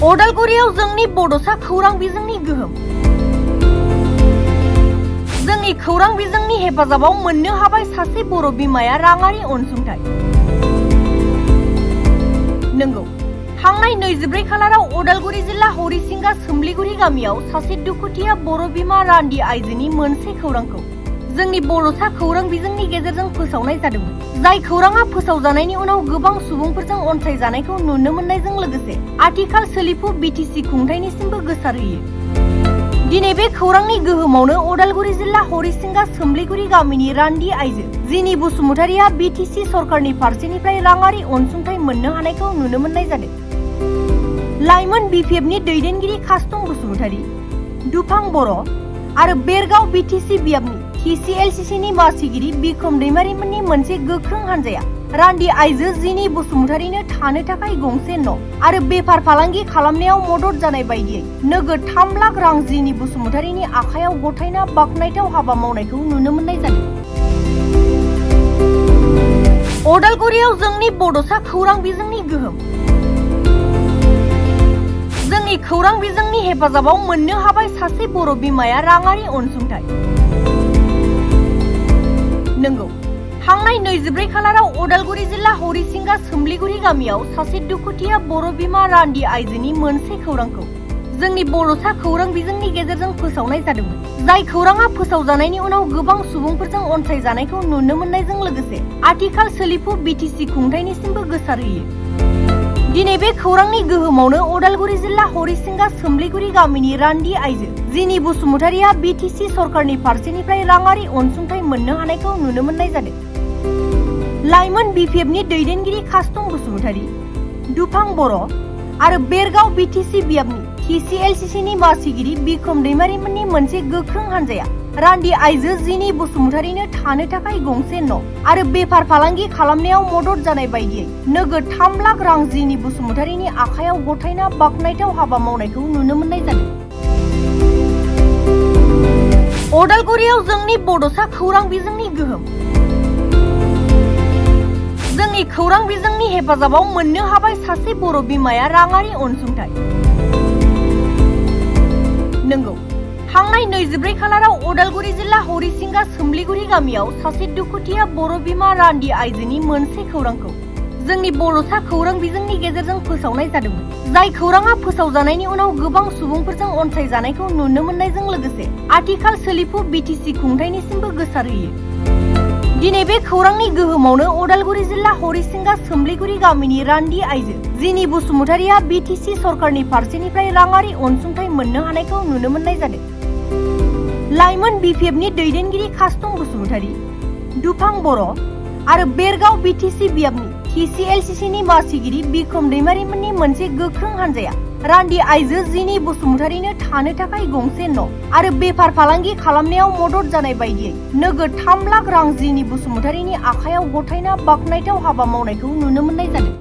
उदालगुरियाव जोंनि बड'सा खौरां बिजोंनि गोहोम। जोंनि खौरां बिजोंनि हेफाजाबाव मोननो हाबाय सासे बर' बिमाया राङारि अनसुंथाइ। नंगौ, थांनाय 24 खालाराव उदालगुरि जिल्ला हरिसिंगा सोमलिगुरि गामियाव सासे दुखुथिया बर' बिमा रान्दि आइजोनि मोनसे खौरांखौ जोंनि बड'सा खौरां बिजोंनि गेजेरजों फोसावनाय जादोंमोन। जाय खौराङा फोसावजानायनि उनाव गोबां सुबुंफोरजों अनसायजानायखौ नुनो मोननायजों लोगोसे आथिखाल सोलिफु बिटिसि खुंथायनिसिमबो गोसारहैयो। दिनै बे खौरांनि गोहोमावनो उदालगुरि जिल्ला हरिसिंगा सोमलिगुरि गामिनि रान्दि आइजो जिनि बसुमतारिया बिटिसि सरकारनि फारसेनिफ्राय राङारि अनसुंथाइ मोननो हानायखौ नुनो मोननाय जादों। लाइमोन बिपिएफनि दैदेनगिरि कास्तम बसुमतारि, दुफां बर' आरो बेरगाव बिटिसि बियाबनि TCLCCनि मासिगिरि बिक्रम दैमारिमोननि मोनसे गोख्रों हान्जाया रान्दि आइजो जिनि बसुमतारिनो थानो थाखाय गंसे न' आरो बेफार फालांगि खालामनायाव मदद जानाय बायदियै नोगोद 3 लाख रां जिनि बसुमतारिनि आखायाव गथायना बाख्नायथाव हाबा मावनायखौ नुनो मोननाय जादों। उदालगुरियाव जोंनि बड'सा खौरां बिजोंनि गोहोम। जोंनि खौरां बिजोंनि हेफाजाबाव मोननो हाबाय सासे बर' बिमाया राङारि अनसुंथाइ। नंगौ, थांनाय 24 खालाराव उदालगुरि जिल्ला हरिसिंगा सोमलिगुरि गामियाव सासे दुखुथिया बर' बिमा रान्दि आइजोनि मोनसे खौरांखौ जोंनि बड'सा खौरां बिजोंनि गेजेरजों फोसावनाय जादोंमोन। जाय खौराङा फोसावजानायनि उनाव गोबां सुबुंफोरजों अनसायजानायखौ नुनो मोननायजों लोगोसे आथिखाल सोलिफु बिटिसि खुंथायनिसिमबो गोसारहैयो। दिनै बे खौरांनि गोहोमावनो उदालगुरि जिल्ला हरिसिंगा सोमलिगुरि गामिनि रान्दि आइजो जिनि बसुमतारिया बिटिसि सरकारनि फारसेनिफ्राय राङारि अनसुंथाइ मोननो हानायखौ नुनो मोननाय जादों। लाइमोन बिपिएफनि दैदेनगिरि कास्तम बसुमतारि, दुफां बर' आरो बेरगाव बिटिसि बियाबनि TCLCCनि मासिगिरि बिक्रम दैमारिमोननि मोनसे गोख्रों हान्जाया रान्दि आइजो जिनि बसुमतारिनो थानो थाखाय गंसे न' आरो बेफार फालांगि खालामनायाव मदद जानाय बायदियै नोगोद 3 लाख रां जिनि बसुमतारिनि आखायाव गथायना बाख्नायथाव हाबा मावनायखौ नुनो मोननाय जादों। उदालगुरियाव जोंनि बड'सा खौरां बिजोंनि गोहोम। जोंनि खौरां बिजोंनि हेफाजाबाव मोननो हाबाय सासे बर' बिमाया राङारि अनसुंथाइ। नंगौ, थांनाय 24 खालाराव उदालगुरि जिल्ला हरिसिंगा सोमलिगुरि गामियाव सासे दुखुथिया बर' बिमा रान्दि आइजोनि मोनसे खौरांखौ जोंनि बड'सा खौरां बिजोंनि गेजेरजों फोसावनाय जादोंमोन। जाय खौराङा फोसावजानायनि उनाव गोबां सुबुंफोरजों अनसायजानायखौ नुनो मोननायजों लोगोसे आथिखाल सोलिफु बिटिसि खुंथायनिसिमबो गोसारहैयो। दिनै बे खौरांनि गोहोमावनो उदालगुरि जिल्ला हरिसिंगा सोमलिगुरि गामिनि रान्दि आइजो जिनि बसुमतारिया बिटिसि सरकारनि फारसेनिफ्राय राङारि अनसुंथाइ मोननो हानायखौ नुनो मोननाय जादों। लाइमोन बिपिएफनि दैदेनगिरि कास्तम बसुमतारि, दुफां बर' आरो बेरगाव बिटिसि बियाबनि TCLCCनि मासिगिरि बिक्रम दैमारिमोननि मोनसे गोख्रों हान्जाया रान्दि आइजो जिनि बसुमतारिनो थानो थाखाय गंसे न' आरो बेफार फालांगि खालामनायाव मदद जानाय बायदियै नोगोद 3 लाख रां जिनि बसुमतारिनि आखायाव गथायना बाख्नायथाव हाबा मावनायखौ नुनो मोननाय जादों।